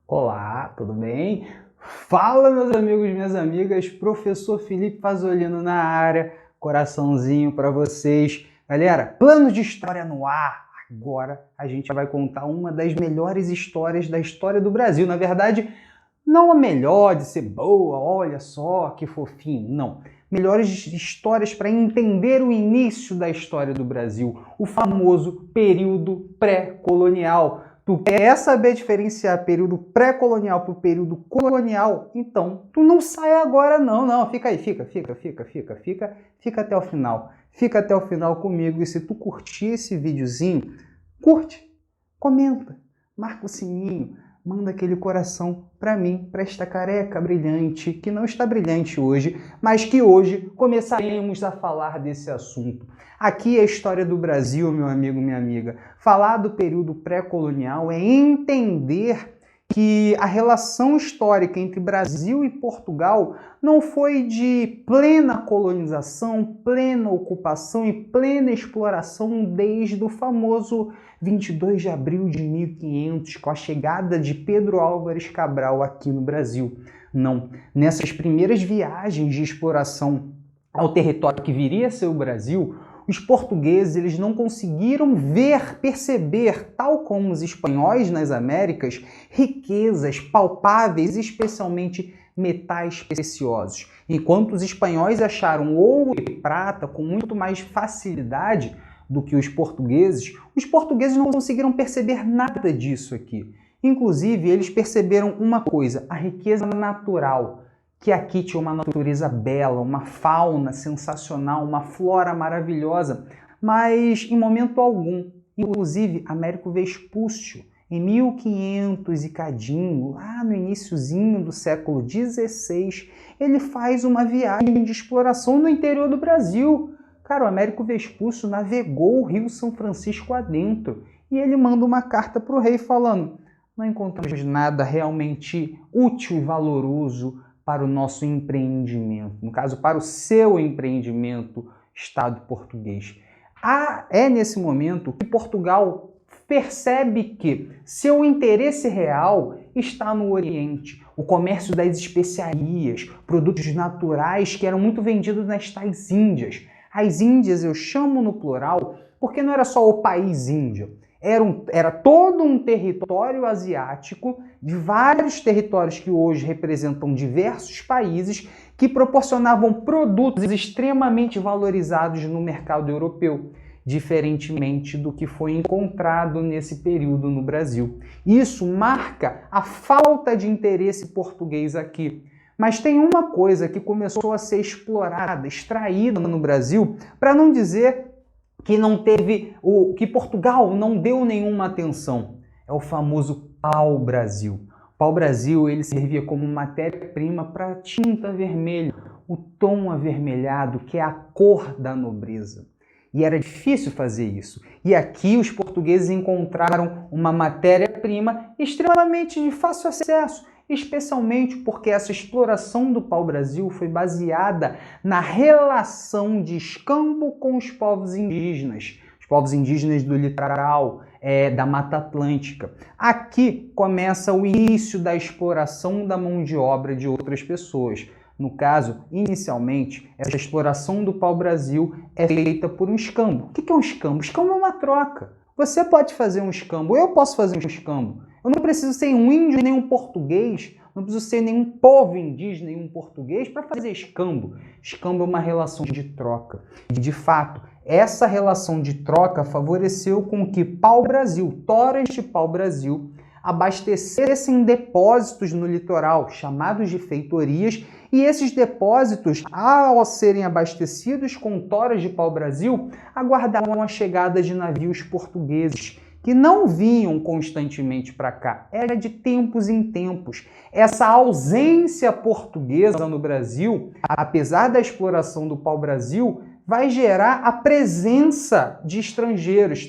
Olá, tudo bem? Fala, meus amigos, minhas amigas, professor Felipe Fazolino na área, coraçãozinho para vocês. Galera, plano de história no ar. Agora a gente vai contar uma das melhores histórias da história do Brasil. Na verdade, não a melhor de ser boa, olha só que fofinho, não. Melhores histórias para entender o início da história do Brasil, o famoso período pré-colonial. Tu quer saber diferenciar período pré-colonial para o período colonial? Então, tu não sai agora não, fica aí, fica até o final. Fica até o final comigo e se tu curtir esse videozinho, curte, comenta, marca o sininho, manda aquele coração para mim, para esta careca brilhante, que não está brilhante hoje, mas que hoje começaremos a falar desse assunto. Aqui é a história do Brasil, meu amigo, minha amiga. Falar do período pré-colonial é entender que a relação histórica entre Brasil e Portugal não foi de plena colonização, plena ocupação e plena exploração desde o famoso 22 de abril de 1500, com a chegada de Pedro Álvares Cabral aqui no Brasil. Não, nessas primeiras viagens de exploração ao território que viria a ser o Brasil, os portugueses eles não conseguiram perceber, tal como os espanhóis nas Américas, riquezas palpáveis, especialmente metais preciosos. Enquanto os espanhóis acharam ouro e prata com muito mais facilidade do que os portugueses não conseguiram perceber nada disso aqui. Inclusive, eles perceberam uma coisa, a riqueza natural, que aqui tinha uma natureza bela, uma fauna sensacional, uma flora maravilhosa, mas em momento algum, inclusive Américo Vespúcio, em 1500 e cadinho, lá no iniciozinho do século XVI, ele faz uma viagem de exploração no interior do Brasil. Cara, o Américo Vespúcio navegou o Rio São Francisco adentro e ele manda uma carta para o rei falando: não encontramos nada realmente útil e valoroso para o nosso empreendimento, no caso, para o seu empreendimento, Estado português. É nesse momento que Portugal percebe que seu interesse real está no Oriente, o comércio das especiarias, produtos naturais que eram muito vendidos nas tais Índias. As Índias eu chamo no plural porque não era só o país Índia, era todo um território asiático, de vários territórios que hoje representam diversos países, que proporcionavam produtos extremamente valorizados no mercado europeu, diferentemente do que foi encontrado nesse período no Brasil. Isso marca a falta de interesse português aqui. Mas tem uma coisa que começou a ser explorada, extraída no Brasil, para não dizer que Portugal não deu nenhuma atenção. É o famoso pau-brasil. O pau-brasil ele servia como matéria-prima para tinta vermelha, o tom avermelhado, que é a cor da nobreza. E era difícil fazer isso. E aqui os portugueses encontraram uma matéria-prima extremamente de fácil acesso, especialmente porque essa exploração do pau-brasil foi baseada na relação de escambo com os povos indígenas do litoral, da Mata Atlântica. Aqui começa o início da exploração da mão de obra de outras pessoas. No caso, inicialmente, essa exploração do pau-brasil é feita por um escambo. O que é um escambo? Escambo é uma troca. Você pode fazer um escambo, eu posso fazer um escambo. Eu não preciso ser um índio nem um português, não preciso ser nenhum povo indígena, nenhum português para fazer escambo. Escambo é uma relação de troca. E, de fato, essa relação de troca favoreceu com que pau-brasil, toras de pau-brasil, abastecessem depósitos no litoral, chamados de feitorias, e esses depósitos, ao serem abastecidos com toras de pau-brasil, aguardavam a chegada de navios portugueses, que não vinham constantemente para cá, era de tempos em tempos. Essa ausência portuguesa no Brasil, apesar da exploração do pau-brasil, vai gerar a presença de estrangeiros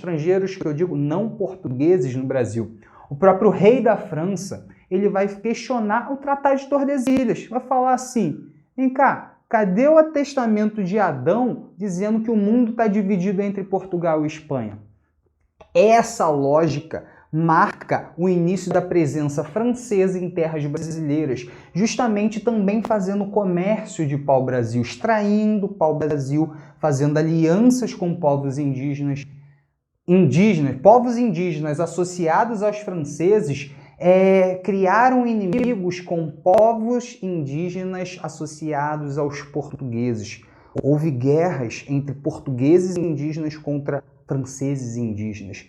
que eu digo não portugueses no Brasil. O próprio rei da França, ele vai questionar o Tratado de Tordesilhas, vai falar assim: vem cá, cadê o atestamento de Adão dizendo que o mundo está dividido entre Portugal e Espanha? Essa lógica marca o início da presença francesa em terras brasileiras, justamente também fazendo comércio de pau-brasil, extraindo pau-brasil, fazendo alianças com povos indígenas, povos indígenas associados aos franceses, criaram inimigos com povos indígenas associados aos portugueses. Houve guerras entre portugueses e indígenas contra franceses e indígenas.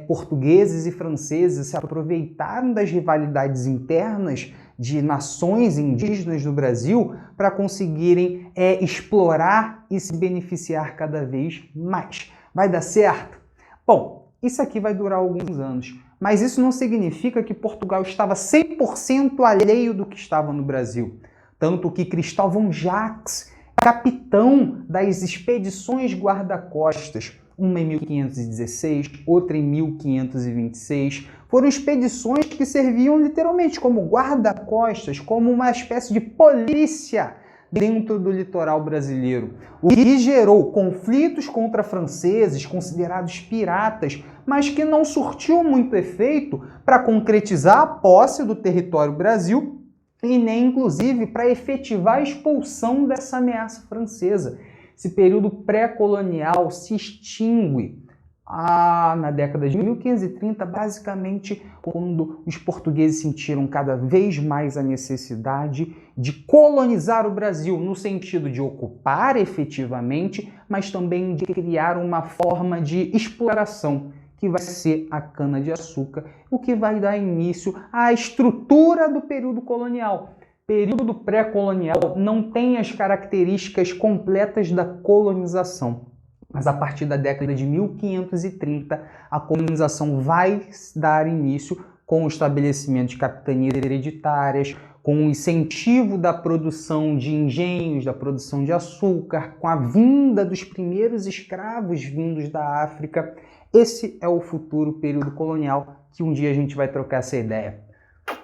Portugueses e franceses se aproveitaram das rivalidades internas de nações indígenas do Brasil para conseguirem explorar e se beneficiar cada vez mais. Vai dar certo? Bom, isso aqui vai durar alguns anos, mas isso não significa que Portugal estava 100% alheio do que estava no Brasil. Tanto que Cristóvão Jacques, capitão das expedições guarda-costas, uma em 1516, outra em 1526, foram expedições que serviam literalmente como guarda-costas, como uma espécie de polícia dentro do litoral brasileiro, o que gerou conflitos contra franceses, considerados piratas, mas que não surtiu muito efeito para concretizar a posse do território Brasil e nem, inclusive, para efetivar a expulsão dessa ameaça francesa. Esse período pré-colonial se extingue na década de 1530, basicamente quando os portugueses sentiram cada vez mais a necessidade de colonizar o Brasil, no sentido de ocupar efetivamente, mas também de criar uma forma de exploração, que vai ser a cana-de-açúcar, o que vai dar início à estrutura do período colonial. Período pré-colonial não tem as características completas da colonização. Mas a partir da década de 1530, a colonização vai dar início com o estabelecimento de capitanias hereditárias, com o incentivo da produção de engenhos, da produção de açúcar, com a vinda dos primeiros escravos vindos da África. Esse é o futuro período colonial, que um dia a gente vai trocar essa ideia.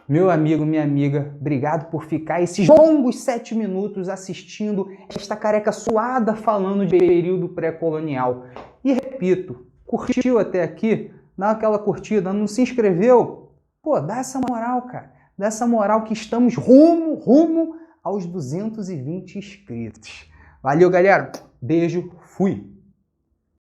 Meu amigo, minha amiga, obrigado por ficar esses longos 7 minutos assistindo esta careca suada falando de período pré-colonial. E repito, curtiu até aqui? Dá aquela curtida, não se inscreveu? Pô, dá essa moral, cara. Dá essa moral que estamos rumo aos 220 inscritos. Valeu, galera. Beijo, fui.